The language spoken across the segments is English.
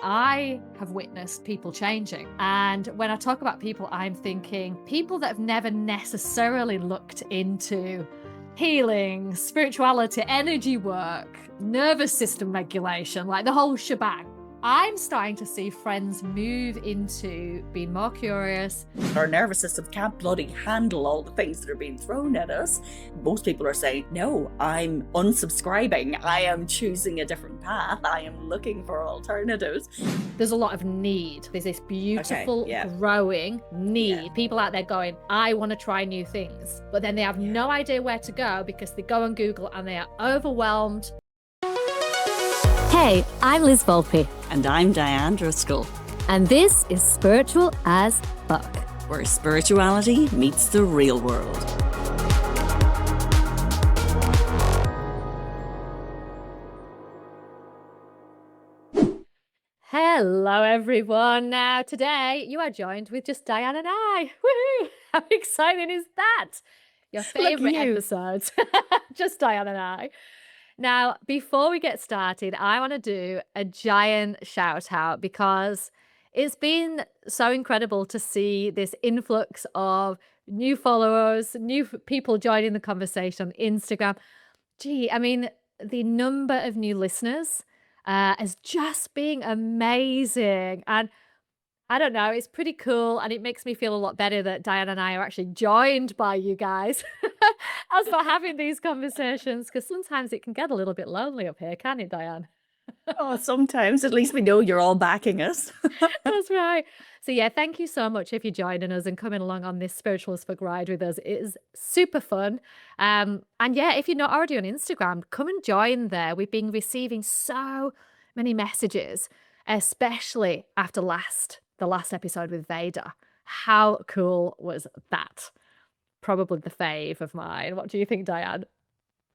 I have witnessed people changing. And when I talk about people, I'm thinking people that have never necessarily looked into healing, spirituality, energy work, nervous system regulation, like the whole shebang. I'm starting to see friends move into being more curious. Our nervous system can't bloody handle all the things that are being thrown at us. Most people are saying, no, I'm unsubscribing. I am choosing a different path. I am looking for alternatives. There's a lot of need. There's this beautiful, growing need. Yeah. People out there going, I want to try new things. But then they have no idea where to go because they go on Google and they are overwhelmed. Hey, I'm Liz Volpe. And I'm Diane Driscoll. And this is Spiritual as Fuck, where spirituality meets the real world. Hello, everyone. Now, today you are joined with just Diane and I. Woohoo! How exciting is that? Your favourite episodes. Just Diane and I. Now, before we get started, I want to do a giant shout out because it's been so incredible to see this influx of new followers, new people joining the conversation on Instagram. Gee, I mean, the number of new listeners is just being amazing. And I don't know, it's pretty cool. And it makes me feel a lot better that Diane and I are actually joined by you guys as for having these conversations, because sometimes it can get a little bit lonely up here, can it, Diane? Oh, sometimes. At least we know you're all backing us. That's right. So yeah, thank you so much if you're joining us and coming along on this Spiritual as Fuck ride with us. It is super fun. And yeah, if you're not already on Instagram, come and join there. We've been receiving so many messages, especially after the last episode with Veda. How cool was that? Probably the fave of mine. What do you think, Diane?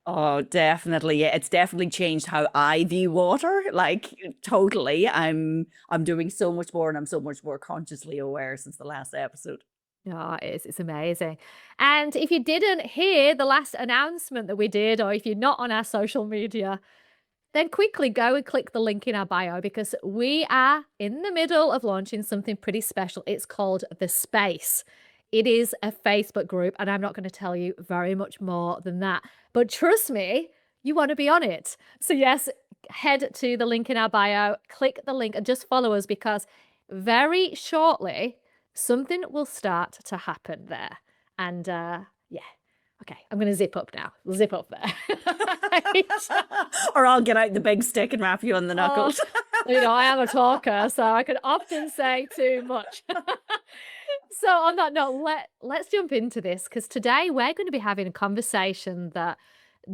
Oh, definitely. Yeah, it's definitely changed how I view water. Like totally. I'm doing so much more and I'm so much more consciously aware since the last episode. Oh, it is. It's amazing. And if you didn't hear the last announcement that we did, or if you're not on our social media, then quickly go and click the link in our bio because we are in the middle of launching something pretty special. It's called The Space. It is a Facebook group, and I'm not going to tell you very much more than that. But trust me, you want to be on it. So yes, head to the link in our bio, click the link and just follow us because very shortly, something will start to happen there. And yeah. Okay, I'm going to zip up now. We'll zip up there. Or I'll get out the big stick and wrap you on the knuckles. I am a talker, so I can often say too much. So on that note, let's jump into this because today we're going to be having a conversation that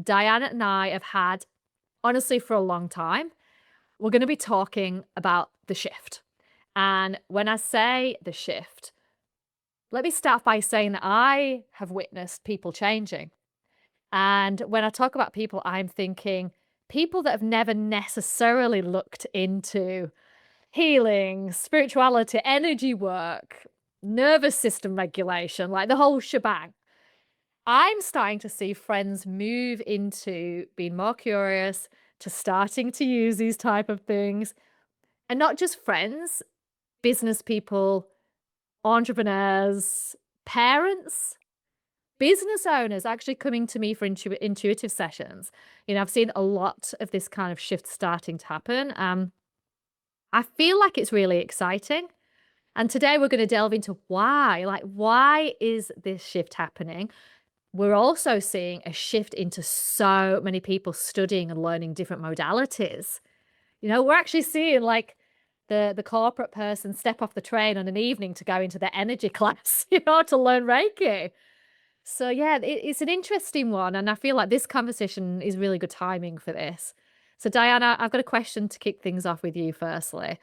Diana and I have had, honestly, for a long time. We're going to be talking about the shift. And when I say the shift, let me start by saying that I have witnessed people changing. And when I talk about people, I'm thinking people that have never necessarily looked into healing, spirituality, energy work, nervous system regulation, like the whole shebang. I'm starting to see friends move into being more curious, to starting to use these type of things. And not just friends, business people, entrepreneurs, parents, business owners actually coming to me for intuitive sessions. I've seen a lot of this kind of shift starting to happen. I feel like it's really exciting. And today we're going to delve into why. Like, why is this shift happening? We're also seeing a shift into so many people studying and learning different modalities. We're actually seeing like the corporate person step off the train on an evening to go into their energy class, to learn Reiki. So yeah, it's an interesting one. And I feel like this conversation is really good timing for this. So Diana, I've got a question to kick things off with you firstly.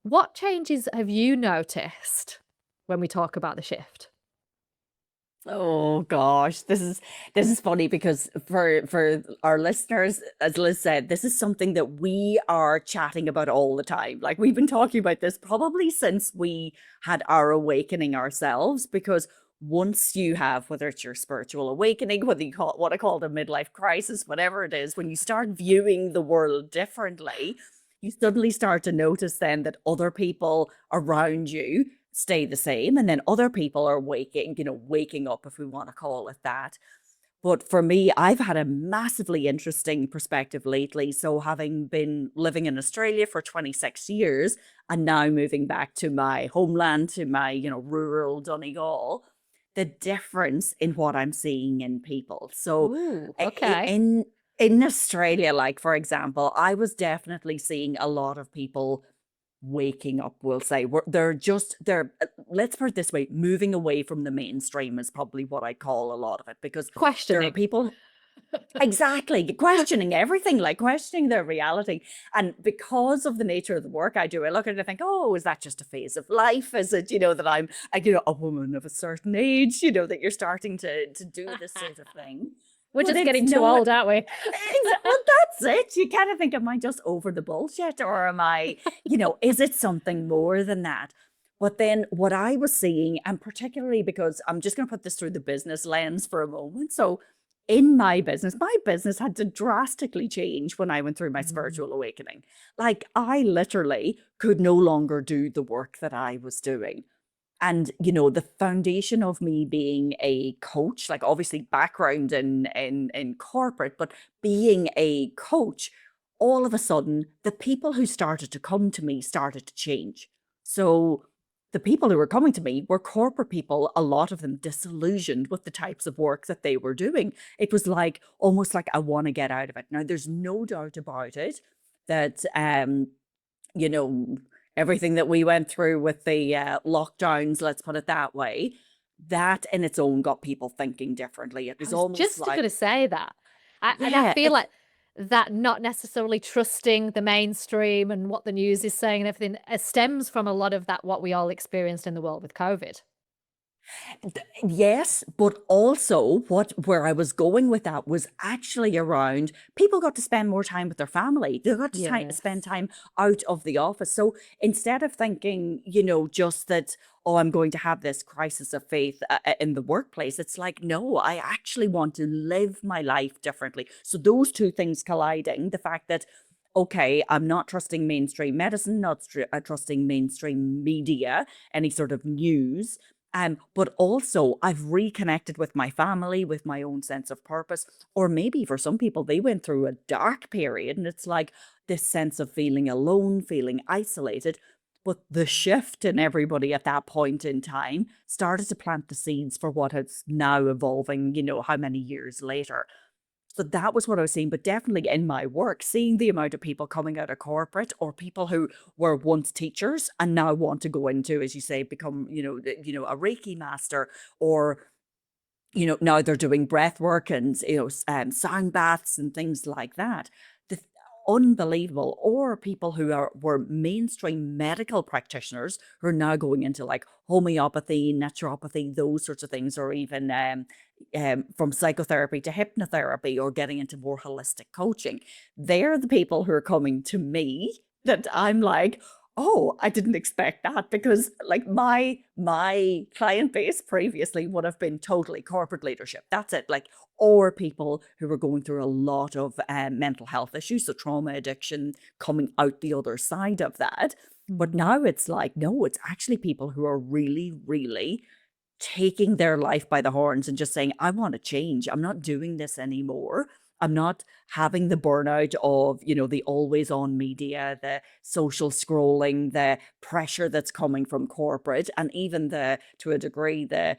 What changes have you noticed when we talk about the shift? Oh gosh, this is funny because for our listeners, as Liz said, this is something that we are chatting about all the time. Like we've been talking about this probably since we had our awakening ourselves, because once you have, whether it's your spiritual awakening, whether you what I call a midlife crisis, whatever it is, when you start viewing the world differently, you suddenly start to notice then that other people around you stay the same, and then other people are waking up, if we want to call it that. But for me, I've had a massively interesting perspective lately. So, having been living in Australia for 26 years and now moving back to my homeland, to my, rural Donegal, the difference in what I'm seeing in people. So, Ooh, i- i- okay. in in Australia, like for example, I was definitely seeing a lot of people waking up, we'll say. They're, let's put it this way, moving away from the mainstream is probably what I call a lot of it, because there are Questioning. people exactly questioning everything, like questioning their reality. And because of the nature of the work I do, I look at it and think, oh, is that just a phase of life? Is it, that I'm a woman of a certain age, that you're starting to do this sort of thing? We're But just it's getting too not. old, aren't we? Well, that's it. You kind of think, am I just over the bullshit, or am I, is it something more than that? But then what I was seeing, and particularly because I'm just going to put this through the business lens for a moment. So in my business had to drastically change when I went through my Mm. spiritual awakening. Like, I literally could no longer do the work that I was doing. And the foundation of me being a coach, like obviously background in corporate, but being a coach, all of a sudden the people who started to come to me started to change. So the people who were coming to me were corporate people, a lot of them disillusioned with the types of work that they were doing. It was like almost like, I want to get out of it. Now there's no doubt about it that you know, everything that we went through with the lockdowns, let's put it that way, that in its own got people thinking differently. It I was was almost just going like, to say that. And I yeah, feel like that not necessarily trusting the mainstream and what the news is saying and everything stems from a lot of that, what we all experienced in the world with COVID. Yes, but also where I was going with that was actually around people got to spend more time with their family. They got to spend Yes. time out of the office. So instead of thinking, just that, oh, I'm going to have this crisis of faith in the workplace, it's like, no, I actually want to live my life differently. So those two things colliding, the fact that, okay, I'm not trusting mainstream medicine, not trusting mainstream media, any sort of news, but also I've reconnected with my family, with my own sense of purpose. Or maybe for some people, they went through a dark period and it's like this sense of feeling alone, feeling isolated. But the shift in everybody at that point in time started to plant the seeds for what is now evolving, how many years later. So that was what I was seeing, but definitely in my work, seeing the amount of people coming out of corporate, or people who were once teachers and now want to go into, as you say, become, a Reiki master, or now they're doing breath work and, sound baths and things like that. The unbelievable. Or people who were mainstream medical practitioners who are now going into like homeopathy, naturopathy, those sorts of things, or even from psychotherapy to hypnotherapy, or getting into more holistic coaching. They're the people who are coming to me that I'm like, oh, I didn't expect that, because like my client base previously would have been totally corporate leadership. That's it. Like, or people who were going through a lot of mental health issues, so trauma, addiction, coming out the other side of that. But Mm. now it's like, no, it's actually people who are really, really taking their life by the horns and just saying, I want to change. I'm not doing this anymore. I'm not having the burnout of, the always on media, the social scrolling, the pressure that's coming from corporate, and even to a degree, the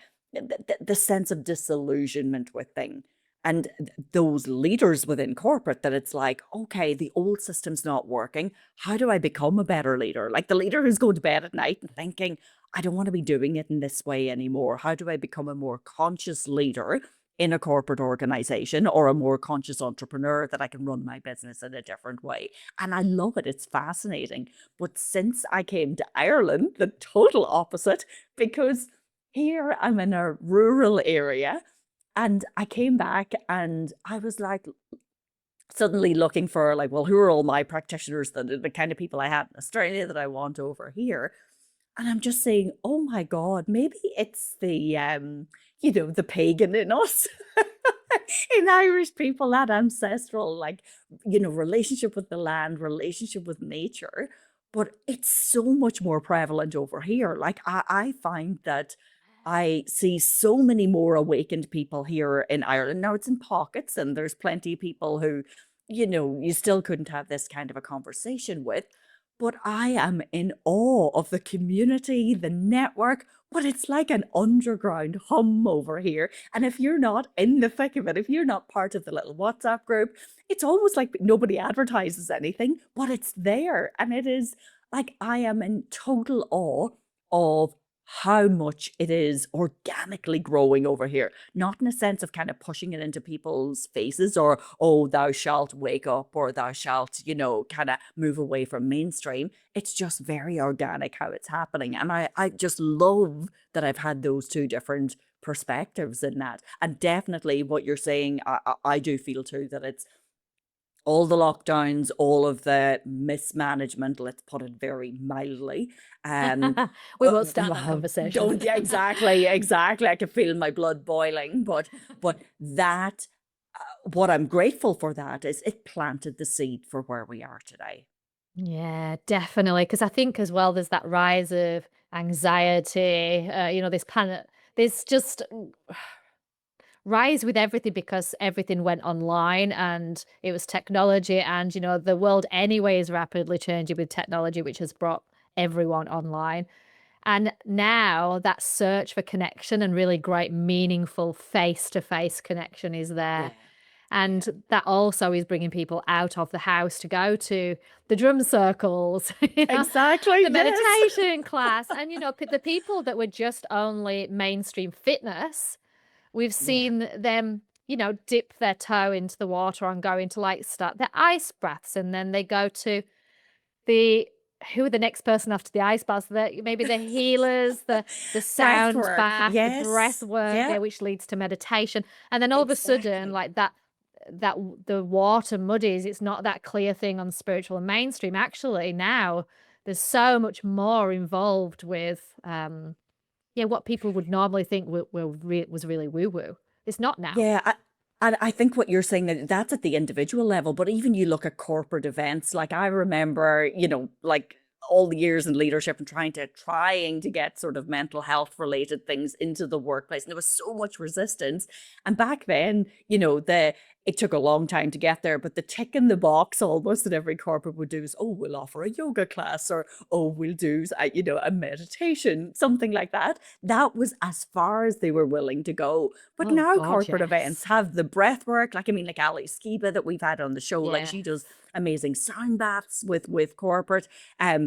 sense of disillusionment with things. And those leaders within corporate, that it's like, okay, the old system's not working. How do I become a better leader? Like the leader who's going to bed at night and thinking, I don't want to be doing it in this way anymore. How do I become a more conscious leader in a corporate organization, or a more conscious entrepreneur that I can run my business in a different way? And I love it. It's fascinating. But since I came to Ireland, the total opposite, because here I'm in a rural area, and I came back and I was like, suddenly looking for like, well, who are all my practitioners, the kind of people I had in Australia that I want over here? And I'm just saying, oh my God, maybe it's the pagan in us. in Irish people, that ancestral, like, relationship with the land, relationship with nature. But it's so much more prevalent over here. Like, I find that I see so many more awakened people here in Ireland. Now, it's in pockets, and there's plenty of people who, you still couldn't have this kind of a conversation with. But I am in awe of the community, the network, but it's like an underground hum over here. And if you're not in the thick of it, if you're not part of the little WhatsApp group, it's almost like nobody advertises anything, but it's there. And it is like I am in total awe of how much it is organically growing over here. Not in a sense of kind of pushing it into people's faces or, oh, thou shalt wake up or thou shalt, kind of move away from mainstream. It's just very organic how it's happening. And I just love that I've had those two different perspectives in that. And definitely what you're saying, I do feel too that it's all the lockdowns, all of the mismanagement, let's put it very mildly. Um, We won't start that conversation. don't, yeah, exactly. I can feel my blood boiling, but that, what I'm grateful for that is it planted the seed for where we are today. Yeah, definitely. Because I think as well, there's that rise of anxiety, this planet, there's just rise with everything because everything went online and it was technology. And, the world anyway is rapidly changing with technology, which has brought everyone online. And now that search for connection and really great, meaningful face to face connection is there. Yeah, yeah, And that also is bringing people out of the house to go to the drum circles, exactly. the Yes. meditation class. And, the people that were just only mainstream fitness, we've Yeah. seen them, dip their toe into the water and go into like start their ice baths. And then they go to the who are the next person after the ice baths? Maybe the healers, the Breath sound work. bath, the breath Yes. work Yeah, there, which leads to meditation. And then all of a sudden, exactly. like the water muddies, it's not that clear thing on spiritual and mainstream. Actually, now there's so much more involved with what people would normally think was really woo-woo. It's not now. Yeah, and I think what you're saying that that's at the individual level, but even you look at corporate events, like I remember, like all the years in leadership and trying to get sort of mental health related things into the workplace. And there was so much resistance. And back then, it took a long time to get there, but the tick in the box almost that every corporate would do is, oh, we'll offer a yoga class or, oh, we'll do, a meditation, something like that. That was as far as they were willing to go. But Oh now God, corporate events yes. have the breath work. Like, I mean, like Ali Skiba that we've had on the show, like she does Yes. amazing sound baths with corporate. I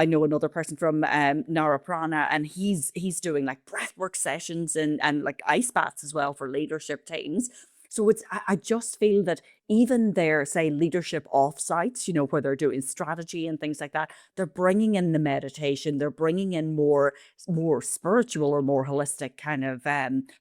know another person from Nara Prana, and he's doing like breath work sessions and like ice baths as well for leadership teams. So I just feel that even their, say, leadership offsites, where they're doing strategy and things like that, they're bringing in the meditation, they're bringing in more spiritual or more holistic kind of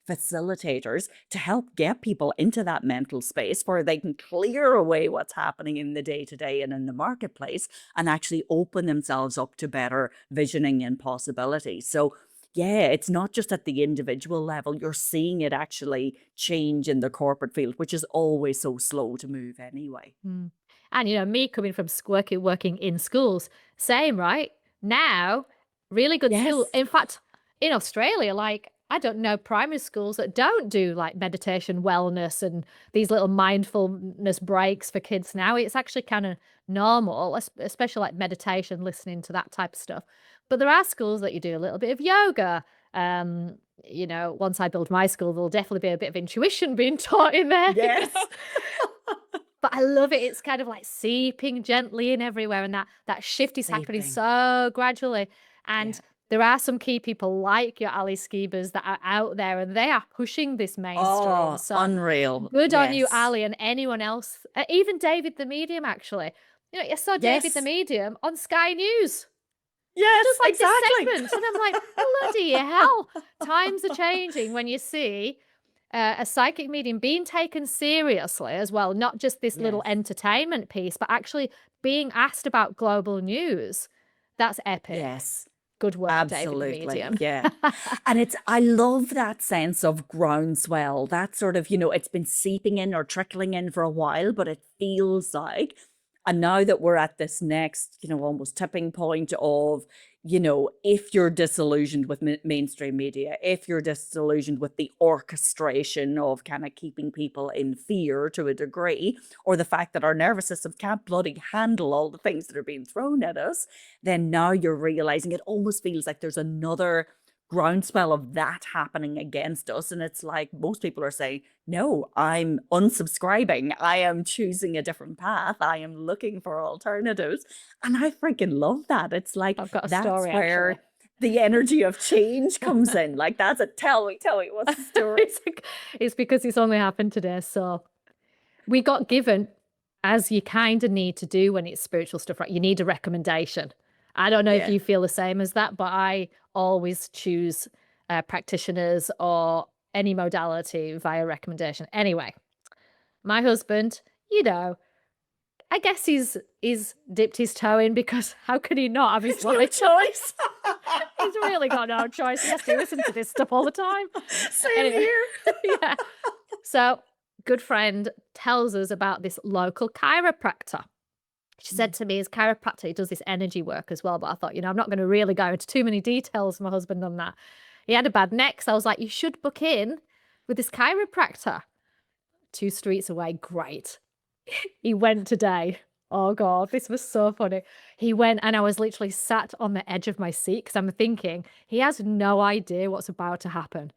facilitators to help get people into that mental space where they can clear away what's happening in the day to day and in the marketplace and actually open themselves up to better visioning and possibilities. So yeah, it's not just at the individual level. You're seeing it actually change in the corporate field, which is always so slow to move anyway. Mm. And me coming from working in schools, same, right? Now, really good school. Yes. In fact, in Australia, like I don't know primary schools that don't do like meditation, wellness, and these little mindfulness breaks for kids now. It's actually kind of normal, especially like meditation, listening to that type of stuff. But there are schools that you do a little bit of yoga. Once I build my school, there'll definitely be a bit of intuition being taught in there. Yes. But I love it. It's kind of like seeping gently in everywhere, and that shift is happening Sleeping. so gradually. And Yeah. there are some key people like your Ali Skibas that are out there, and they are pushing this mainstream. Oh, So unreal. good on you, Yes. Ali, and anyone else. Even David the Medium, actually. I saw David the Yes. Medium on Sky News. He does Yes, like this exactly. segment, and I'm like, bloody hell! Times are changing when you see a psychic medium being taken seriously as well, not just this little Yes. entertainment piece, but actually being asked about global news. That's epic. Yes. Good work, David the Absolutely. medium. Yeah. And I love that sense of groundswell, that sort of, it's been seeping in or trickling in for a while, but it feels like, and now that we're at this next, almost tipping point of, if you're disillusioned with mainstream media, if you're disillusioned with the orchestration of kind of keeping people in fear to a degree, or the fact that our nervous system can't bloody handle all the things that are being thrown at us, then now you're realizing it almost feels like there's another groundswell of that happening against us. And it's like most people are saying, no, I'm unsubscribing. I am choosing a different path. I am looking for alternatives. And I freaking love that. It's like I've got a that's story where actually. the energy of change comes in. Like that's a tell me, what's the story? It's because it's only happened today. So we got given, as you kind of need to do when it's spiritual stuff, right? You need a recommendation. I don't know if Yeah. you feel the same as that, but I always choose practitioners or any modality via recommendation. Anyway, my husband, I guess he's dipped his toe in because how could he not have his No life choice. He's really got no choice. He has to listen to this stuff all the time. Same Anyway, here. yeah. So, good friend tells us about this local chiropractor. She said to me, his chiropractor, he does this energy work as well. But I thought, I'm not going to really go into too many details, my husband, on that. He had a bad neck. So I was like, you should book in with this chiropractor. 2 streets away. Great. He went today. Oh God, this was so funny. He went and I was literally sat on the edge of my seat because I'm thinking he has no idea what's about to happen.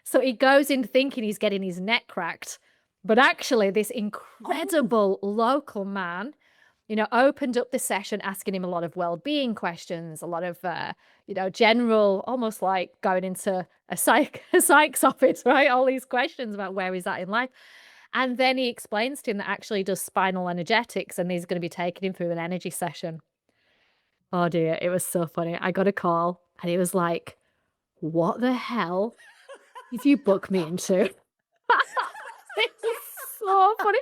So he goes in thinking he's getting his neck cracked. But actually, this incredible local man, opened up the session asking him a lot of well-being questions, a lot of, general, almost like going into a psych's office, right? All these questions about where he's at in life. And then he explains to him that actually he does spinal energetics and he's going to be taking him through an energy session. Oh dear, it was so funny. I got a call and he was like, what the hell did you book me into? It was so funny.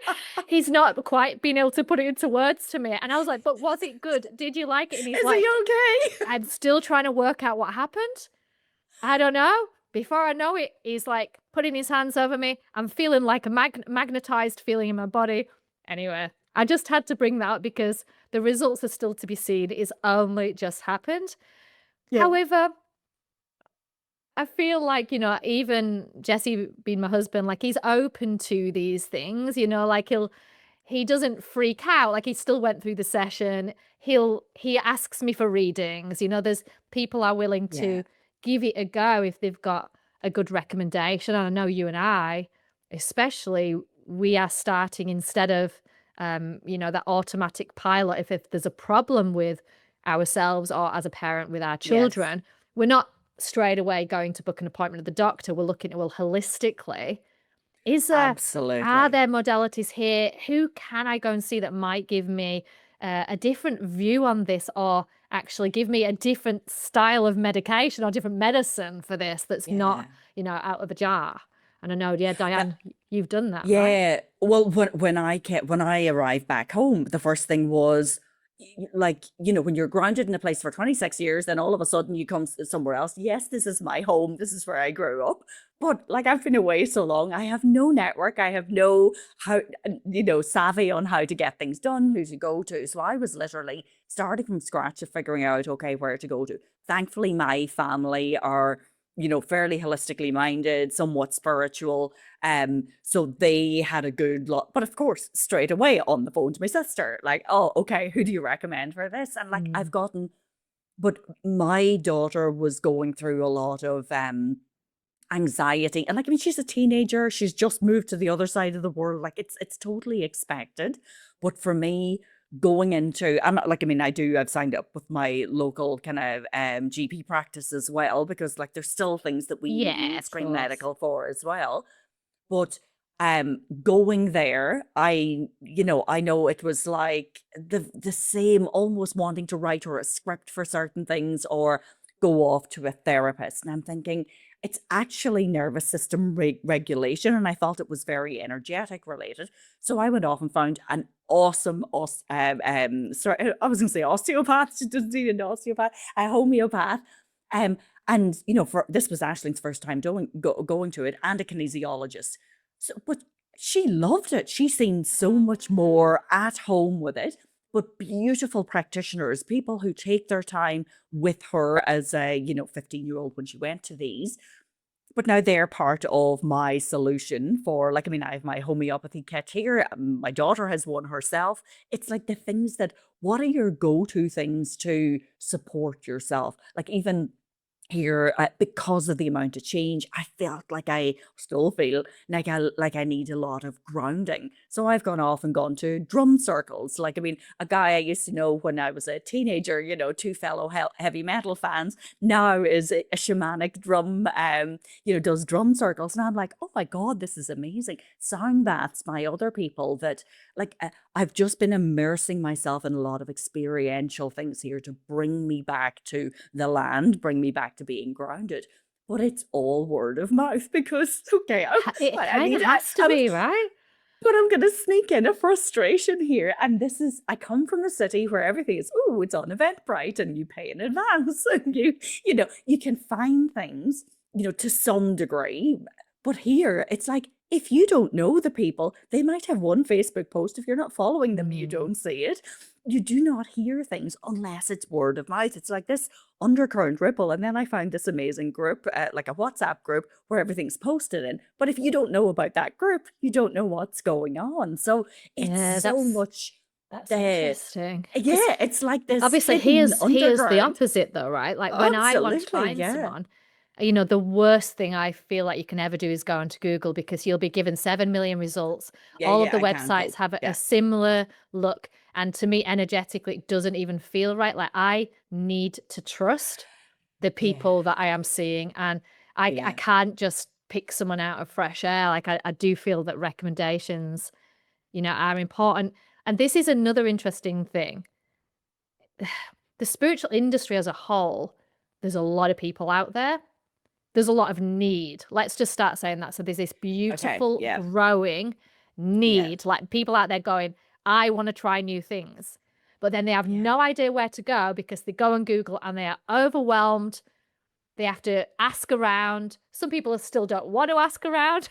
He's not quite been able to put it into words to me. And I was like, but was it good? Did you like it? And he's Is like, he okay? I'm still trying to work out what happened. I don't know. Before I know it, he's like putting his hands over me. I'm feeling like a magnetized feeling in my body. Anyway, I just had to bring that up because the results are still to be seen. It's only just happened. Yeah. However, I feel like, even Jesse being my husband, like he's open to these things, like he doesn't freak out. Like he still went through the session. He asks me for readings. There's people are willing Yeah. to give it a go if they've got a good recommendation. And I know you and I, especially, we are starting instead of, that automatic pilot. If there's a problem with ourselves or as a parent with our Yes. children, we're not straight away going to book an appointment with the doctor. We're looking at, well, holistically, are Absolutely. there modalities here? Who can I go and see that might give me a different view on this or actually give me a different style of medication or different medicine for this that's not, Yeah. out of the jar? And I know, yeah, Diane, you've done that, right? Yeah. Well, when I arrived back home, the first thing was like, when you're grounded in a place for 26 years, then all of a sudden you come somewhere else. Yes, this is my home. This is where I grew up. But like I've been away so long, I have no network. I have no savvy on how to get things done, who to go to. So I was literally starting from scratch of figuring out, okay, where to go to. Thankfully, my family are fairly holistically minded, somewhat spiritual. So they had a good lot, but of course, straight away on the phone to my sister, like, oh, okay, who do you recommend for this? And like, but my daughter was going through a lot of anxiety. And like, I mean, she's a teenager. She's just moved to the other side of the world. Like it's totally expected. But for me, going into, I've signed up with my local kind of GP practice as well, because like there's still things that we Yeah, need of screen course. medical for as well. But going there, I know it was like the same, almost wanting to write her a script for certain things or go off to a therapist. And I'm thinking it's actually nervous system regulation. And I felt it was very energetic related. So I went off and found an sorry, I was going to say osteopath. She doesn't need an osteopath, a homeopath. Um, and for this was Ashling's first time going to it, and a kinesiologist. So, but she loved it. She seemed so much more at home with it. But beautiful practitioners, people who take their time with her as a 15-year-old when she went to these. But now they're part of my solution for, like, I mean, I have my homeopathy kit here. My daughter has one herself. It's like the things that, what are your go-to things to support yourself? Like, even here, because of the amount of change, I felt like I still feel like I need a lot of grounding. So I've gone off and gone to drum circles. Like, I mean, a guy I used to know when I was a teenager, two fellow heavy metal fans, now is a shamanic drum, does drum circles. And I'm like, oh my God, this is amazing. Sound baths by other people that, like, I've just been immersing myself in a lot of experiential things here to bring me back to the land, bring me back to being grounded. But it's all word of mouth because, okay, It I kind of need, has to be, right? but I'm going to sneak in a frustration here. And this is, I come from the city where everything is, oh, it's on Eventbrite and you pay in advance and you can find things, to some degree. But here it's like, if you don't know the people, they might have one Facebook post. If you're not following them, you don't see it. You do not hear things unless it's word of mouth. It's like this undercurrent ripple. And then I found this amazing group, like a WhatsApp group where everything's posted in. But if you don't know about that group, you don't know what's going on. So Yeah, it's so much. that's interesting. 'Cause Yeah, it's like this obviously, hidden here's the underground. opposite though, right? Like when I want to Absolutely, find yeah. someone, the worst thing I feel like you can ever do is go onto Google because you'll be given 7 million results. Yeah, All of yeah, the I can't websites go. have a Yeah, similar look. And to me, energetically, it doesn't even feel right. Like I need to trust the yeah, people that I am seeing. And I yeah. can't just pick someone out of fresh air. Like I do feel that recommendations, are important. And this is another interesting thing. The spiritual industry as a whole, there's a lot of people out there. There's a lot of need. Let's just start saying that. So there's this Okay, beautiful, yeah, growing yeah, need, like people out there going, I want to try new things. But then they have yeah, no idea where to go because they go on Google and they are overwhelmed. They have to ask around. Some people still don't want to ask around.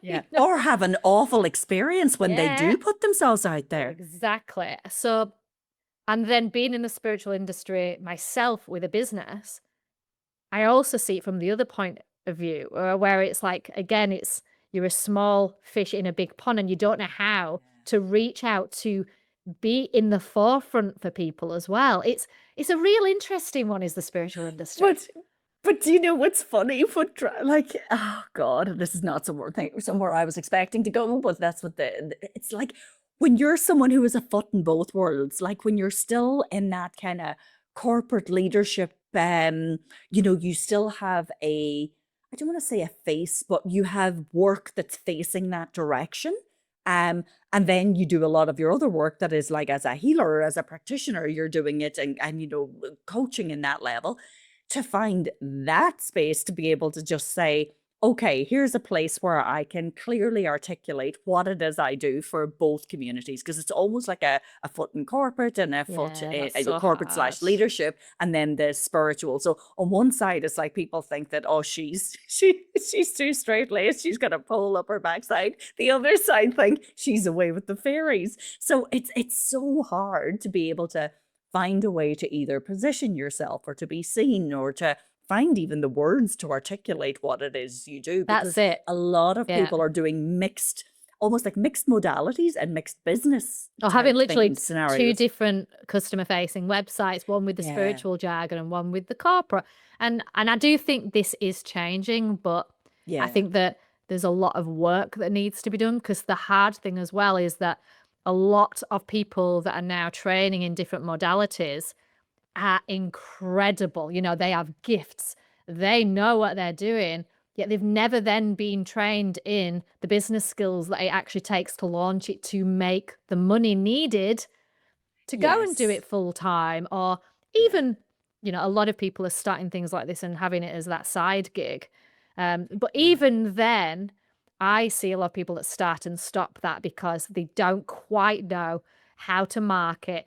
yeah. Or have an awful experience when they Yeah, do put themselves out there. exactly. So, and then being in the spiritual industry myself with a business, I also see it from the other point of view, where it's like, again, it's you're a small fish in a big pond and you don't know how to reach out to be in the forefront for people as well. It's a real interesting one, is the spiritual industry. But do you know what's funny? Like, oh God, this is not somewhere I was expecting to go, but that's what it's like when you're someone who is a foot in both worlds, like when you're still in that kind of corporate leadership, you still have I don't want to say a face, but you have work that's facing that direction. And then you do a lot of your other work that is like as a healer, as a practitioner, you're doing it and coaching in that level to find that space to be able to just say, okay, here's a place where I can clearly articulate what it is I do for both communities. Because it's almost like a foot in corporate and a foot Yeah, in that's so corporate hard. slash leadership, and then the spiritual. So on one side, it's like people think that, oh, she's too straight laced, she's got a pole up her backside. The other side think she's away with the fairies. So it's so hard to be able to find a way to either position yourself or to be seen or to find even the words to articulate what it is you do, That's because it. a lot of Yeah. people are doing almost like mixed modalities and mixed business Or having type literally things, two scenarios. different customer facing websites, one with the Yeah, spiritual jargon and one with the corporate. And I do think this is changing, but I yeah, think that there's a lot of work that needs to be done, because the hard thing as well is that a lot of people that are now training in different modalities are incredible. They have gifts. They know what they're doing, yet they've never then been trained in the business skills that it actually takes to launch it, to make the money needed to go and do yes, it full time. Or yeah, even, a lot of people are starting things like this and having it as that side gig. But yeah, even then, I see a lot of people that start and stop that because they don't quite know how to market,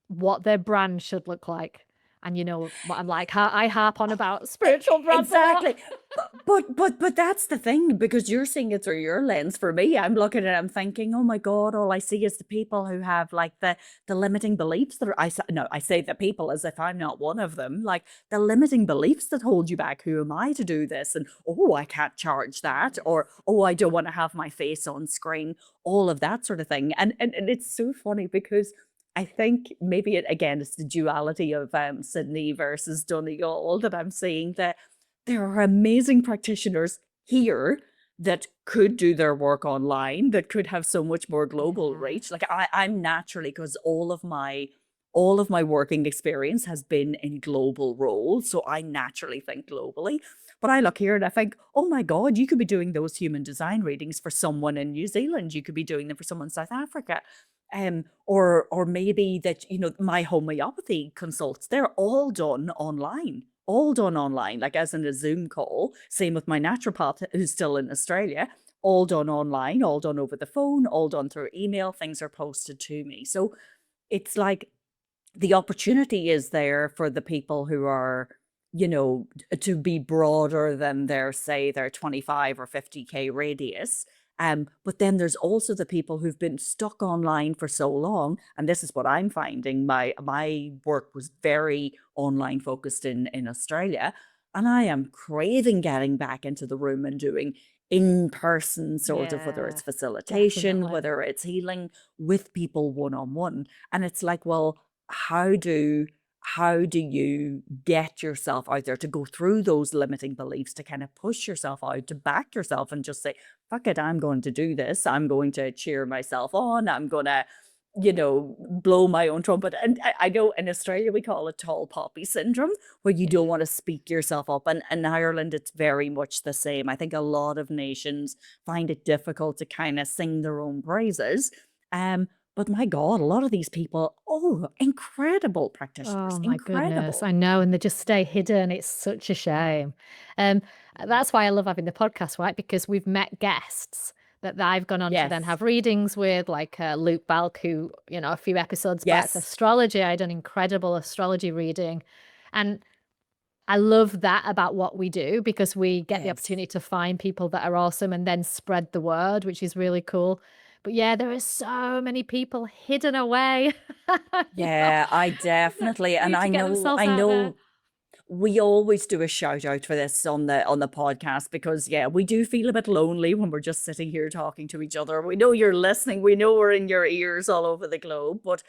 what their brand should look like. And you know what I'm like, I harp on about spiritual brands a lot. Exactly. But that's the thing, because you're seeing it through your lens. For me, I'm looking at it, I'm thinking, oh my God, all I see is the people who have like the limiting beliefs that are, no, I say the people as if I'm not one of them, like the limiting beliefs that hold you back. Who am I to do this? And oh, I can't charge that, or oh, I don't want to have my face on screen, all of that sort of thing. And it's so funny because I think maybe again, it's the duality of Sydney versus Donegal that I'm seeing, that there are amazing practitioners here that could do their work online, that could have so much more global Yeah. reach. Like I'm naturally, because all of my working experience has been in global roles, so I naturally think globally. But I look here and I think, oh my God, you could be doing those human design readings for someone in New Zealand. You could be doing them for someone in South Africa. Or maybe that, my homeopathy consults, they're all done online, like as in a Zoom call. Same with my naturopath who's still in Australia, all done online, all done over the phone, all done through email. Things are posted to me. So it's like the opportunity is there for the people who are, to be broader than their 25 or 50K radius. But then there's also the people who've been stuck online for so long. And this is what I'm finding. My work was very online focused in Australia. And I am craving getting back into the room and doing in-person sort of, whether Yeah, it's facilitation, definitely. whether it's healing with people one-on-one. And it's like, well, how do you get yourself out there to go through those limiting beliefs, to kind of push yourself out, to back yourself and just say, fuck it, I'm going to do this. I'm going to cheer myself on. I'm going to, blow my own trumpet. And I know in Australia we call it tall poppy syndrome, where you don't Yeah. want to speak yourself up. And in Ireland, it's very much the same. I think a lot of nations find it difficult to kind of sing their own praises. But my God, a lot of these people, oh, incredible Oh practitioners, my goodness, incredible. I know, and they just stay hidden. It's such a shame. Um, that's why I love having the podcast, right? Because we've met guests that I've gone on to then Yes, have readings with, like Luke Balk, who, a few episodes back, yes, astrology. I had an incredible astrology reading. And I love that about what we do because we get the yes. opportunity to find people that are awesome and then spread the word, which is really cool. But yeah, there are so many people hidden away, Yeah, I that definitely, and need to I get know, themselves I out there. know we always do a shout out for this on the podcast, because yeah, we do feel a bit lonely when we're just sitting here talking to each other. We know you're listening, we know we're in your ears all over the globe, but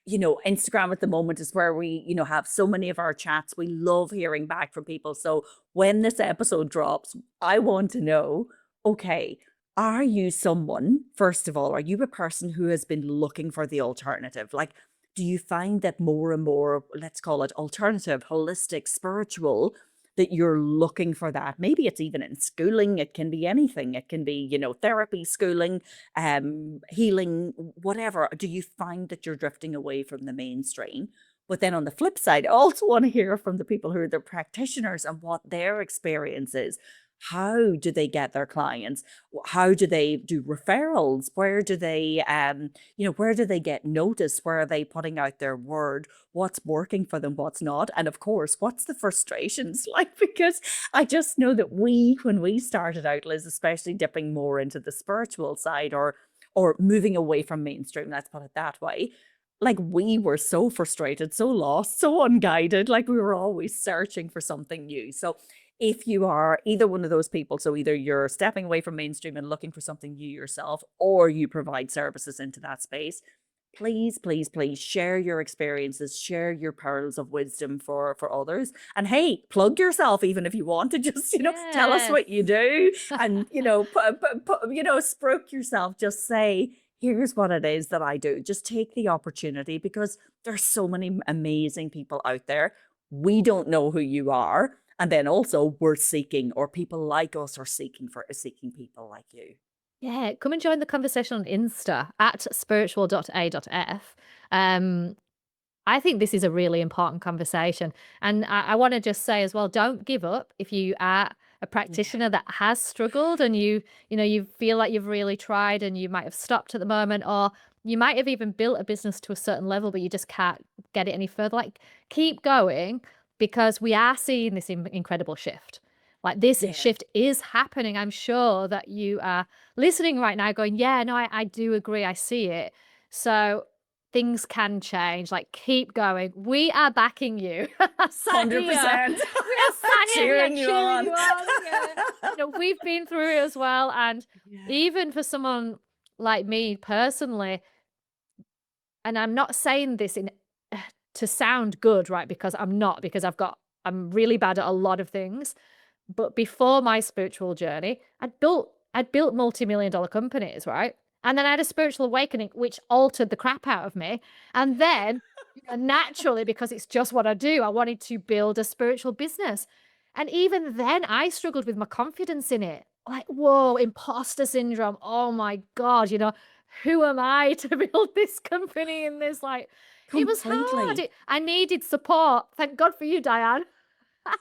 Instagram at the moment is where we, have so many of our chats. We love hearing back from people. So when this episode drops, I want to know, okay, are you someone, first of all, are you a person who has been looking for the alternative? Like, do you find that more and more, let's call it alternative, holistic, spiritual, that you're looking for that? Maybe it's even in schooling, it can be anything. It can be, therapy, schooling, healing, whatever. Do you find that you're drifting away from the mainstream? But then on the flip side, I also want to hear from the people who are the practitioners and what their experience is. How do they get their clients? How do they do referrals? Where do they get noticed? Where are they putting out their word? What's working for them? What's not? And of course, what's the frustrations like? Because I just know that when we started out, Liz, especially dipping more into the spiritual side, or moving away from mainstream, let's put it that way, like we were so frustrated, so lost, so unguided, like we were always searching for something new. So if you are either one of those people, so either you're stepping away from mainstream and looking for something new yourself, or you provide services into that space, please, please, please share your experiences, share your pearls of wisdom for others. And hey, plug yourself even if you want to, just, tell us Yes. what you do, and, spruik yourself, just say, here's what it is that I do. Just take the opportunity, because there's so many amazing people out there. We don't know who you are. And then also we're seeking, or people like us are seeking people like you. Yeah, come and join the conversation on Insta at spiritual.a.f. Um, I think this is a really important conversation. And I want to just say as well, don't give up if you are a Yeah. practitioner that has struggled and you feel like you've really tried and you might have stopped at the moment, or You might have even built a business to a certain level, but you just can't get it any further. Like, keep going because we are seeing this incredible shift. Like, this Yeah, shift is happening. I'm sure that you are listening right now going, yeah, no, I do agree. I see it. So things can change. Like, keep going. We are backing you. Sat here. 100%. We are sat here. We are Cheering you cheering on. you on. Yeah. We've been through it as well. And Yeah. even for someone like me personally, and I'm not saying this in to sound good, right? Because I'm not, because I'm really bad at a lot of things. But before my spiritual journey, I'd built multi-million dollar companies, right? And then I had a spiritual awakening, which altered the crap out of me. And then naturally, because it's just what I do, I wanted to build a spiritual business. And even then, I struggled with my confidence in it. Like, whoa, imposter syndrome. Oh my God, who am I to build this company in this? Like, it was hard. Completely. I needed support. Thank God for you, Diane.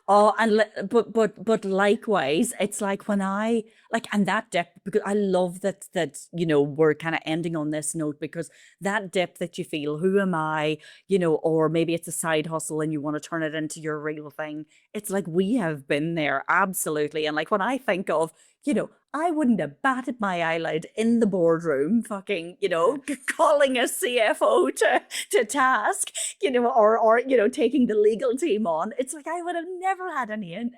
Oh, and but likewise, it's like when I like and that depth because I love that we're kind of ending on this note because that depth that you feel, who am I, or maybe it's a side hustle and you want to turn it into your real thing. It's like we have been there absolutely, and like when I think of, I wouldn't have batted my eyelid in the boardroom, fucking, Yeah. calling a CFO to task, or taking the legal team on. It's like I would have never had any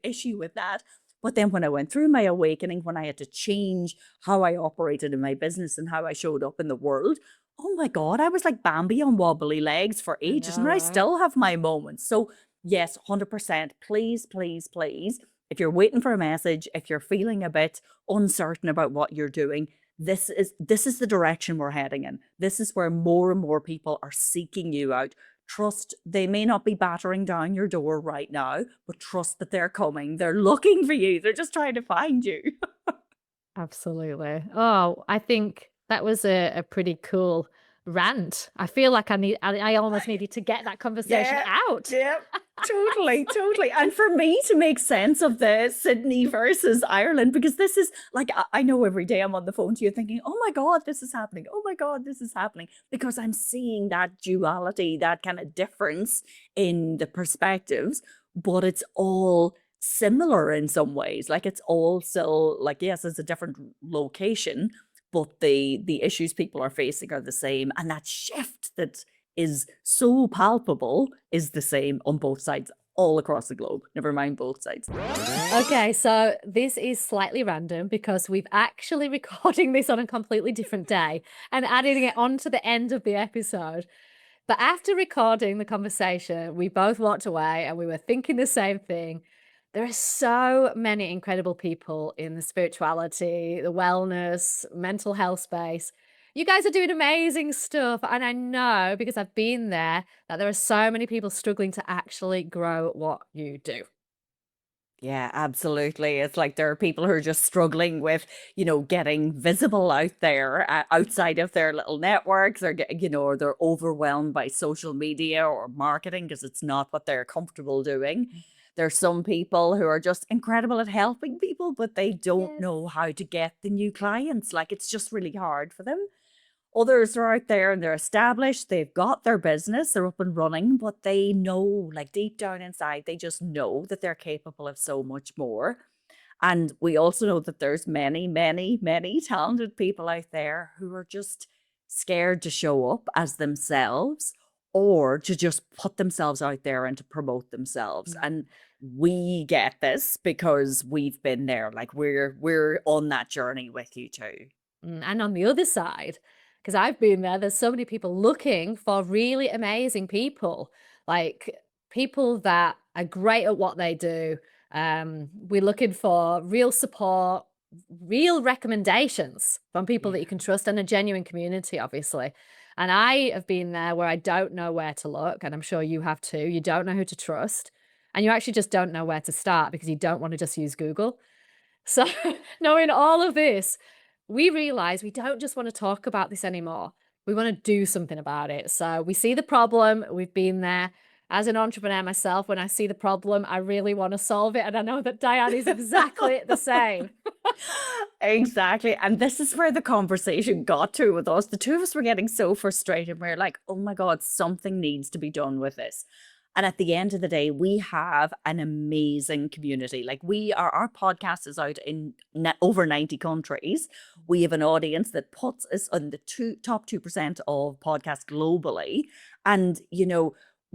issue with that. But then when I went through my awakening, when I had to change how I operated in my business and how I showed up in the world, oh my God, I was like Bambi on wobbly legs for I ages, know, and I right? still have my moments. So yes, 100%. Please, please, please. If you're waiting for a message, if you're feeling a bit uncertain about what you're doing, this is the direction we're heading in. This is where more and more people are seeking you out. Trust they may not be battering down your door right now, but trust that they're coming. They're looking for you. They're just trying to find you. Absolutely. Oh, I think that was a pretty cool rant. I feel like I almost needed to get that conversation Yeah, out. yeah, totally, totally. And for me to make sense of the Sydney versus Ireland, because this is like, I know every day I'm on the phone to you thinking, oh my God, this is happening. Oh my God, this is happening. Because I'm seeing that duality, that kind of difference in the perspectives, but it's all similar in some ways. Like it's all still like, yes, it's a different location, but the issues people are facing are the same. And that shift that is so palpable is the same on both sides all across the globe. Never mind both sides. Okay, so this is slightly random because we've actually recording this on a completely different day and adding it on to the end of the episode. But after recording the conversation, we both walked away and we were thinking the same thing. There are so many incredible people in the spirituality, the wellness, mental health space. You guys are doing amazing stuff. And I know because I've been there that there are so many people struggling to actually grow what you do. Yeah, absolutely. It's like there are people who are just struggling with, getting visible out there outside of their little networks, or or they're overwhelmed by social media or marketing because it's not what they're comfortable doing. There's some people who are just incredible at helping people, but they don't Yes. know how to get the new clients. Like it's just really hard for them. Others are out there and they're established, they've got their business, they're up and running, but they know, like deep down inside, they just know that they're capable of so much more. And we also know that there's many, many, many talented people out there who are just scared to show up as themselves or to just put themselves out there and to promote themselves. And we get this because we've been there. Like we're on that journey with you too. And on the other side, because I've been there, there's so many people looking for really amazing people, like people that are great at what they do. We're looking for real support, real recommendations from people that you can trust, and a genuine community, obviously. And I have been there where I don't know where to look, and I'm sure you have too. You don't know who to trust, and you actually just don't know where to start because you don't want to just use Google. So, knowing all of this, we realize we don't just want to talk about this anymore. We want to do something about it. So, we see the problem, we've been there. As an entrepreneur myself, when I see the problem, I really want to solve it. And I know that Diane is exactly the same. Exactly. And this is where the conversation got to with us. The two of us were getting so frustrated. We're like, oh my God, something needs to be done with this. And at the end of the day, we have an amazing community. Like our podcast is out in over 90 countries. We have an audience that puts us on the top 2% of podcasts globally. And,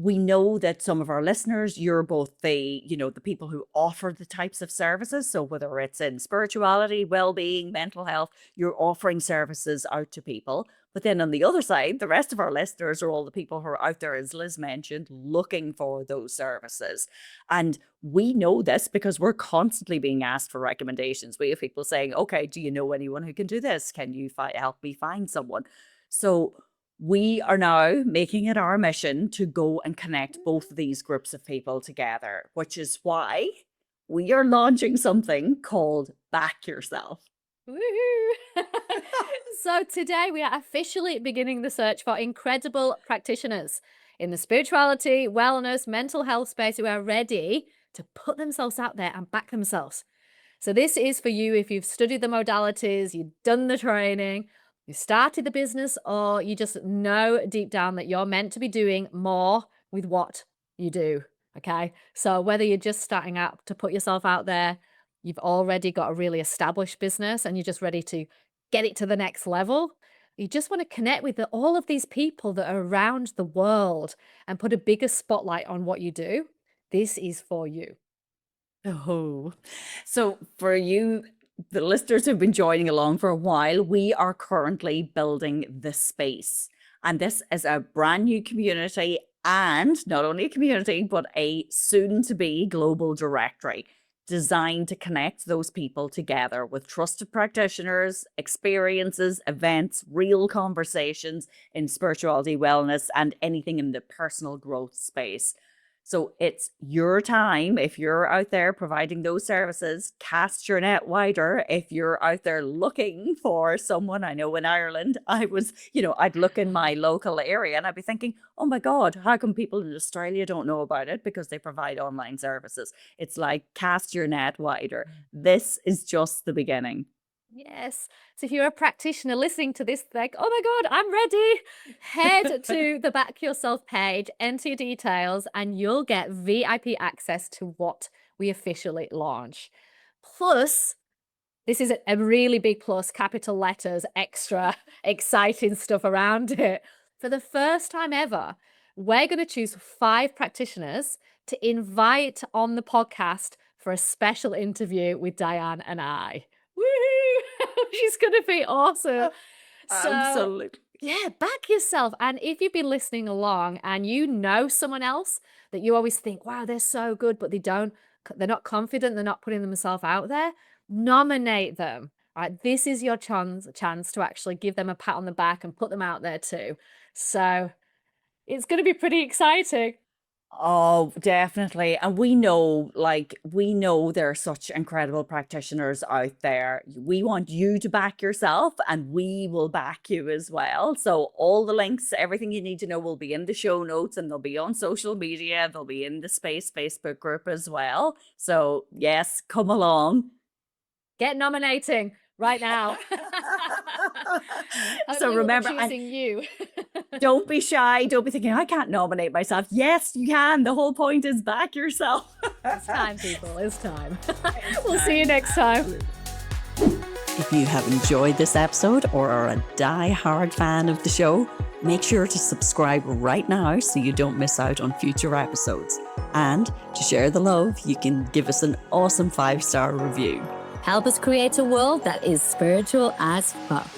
we know that some of our listeners, you're both the people who offer the types of services. So whether it's in spirituality, well-being, mental health, you're offering services out to people. But then on the other side, the rest of our listeners are all the people who are out there, as Liz mentioned, looking for those services. And we know this because we're constantly being asked for recommendations. We have people saying, okay, do you know anyone who can do this? Can you help me find someone? So we are now making it our mission to go and connect both of these groups of people together, which is why we are launching something called Back Yourself. Woohoo! So today we are officially beginning the search for incredible practitioners in the spirituality, wellness, mental health space who are ready to put themselves out there and back themselves. So this is for you if you've studied the modalities, you've done the training, you started the business, or you just know deep down that you're meant to be doing more with what you do. Okay. So whether you're just starting out to put yourself out there, you've already got a really established business and you're just ready to get it to the next level. You just want to connect with all of these people that are around the world and put a bigger spotlight on what you do. This is for you. Oh, so for you, the listeners who've been joining along for a while, we are currently building this space. And this is a brand new community, and not only a community, but a soon to be global directory designed to connect those people together with trusted practitioners, experiences, events, real conversations in spirituality, wellness, and anything in the personal growth space. So it's your time. If you're out there providing those services, cast your net wider. If you're out there looking for someone, I know in Ireland, I'd look in my local area and I'd be thinking, oh my God, how come people in Australia don't know about it? Because they provide online services. It's like cast your net wider. This is just the beginning. Yes. So if you're a practitioner listening to this, like, oh my God, I'm ready. Head to the Back Yourself page, enter your details, and you'll get VIP access to what we officially launch. Plus, this is a really big plus, capital letters, extra exciting stuff around it. For the first time ever, we're going to choose 5 practitioners to invite on the podcast for a special interview with Diane and I. Woohoo! She's going to be awesome. So, Absolutely. yeah, back yourself. And if you've been listening along and you know someone else that you always think, wow, they're so good, but they're not confident, they're not putting themselves out there, nominate them. Right? This is your chance to actually give them a pat on the back and put them out there too. So it's going to be pretty exciting. Oh, definitely. And we know there are such incredible practitioners out there. We want you to back yourself and we will back you as well. So all the links, everything you need to know will be in the show notes and they'll be on social media. They'll be in the Space Facebook group as well. So yes, come along. Get nominating right now. So remember, choosing you. Don't be shy. Don't be thinking, I can't nominate myself. Yes, you can. The whole point is back yourself. It's time, people. It's time. We'll see you next time. If you have enjoyed this episode or are a die-hard fan of the show, make sure to subscribe right now so you don't miss out on future episodes. And to share the love, you can give us an awesome 5-star review. Help us create a world that is spiritual as fuck.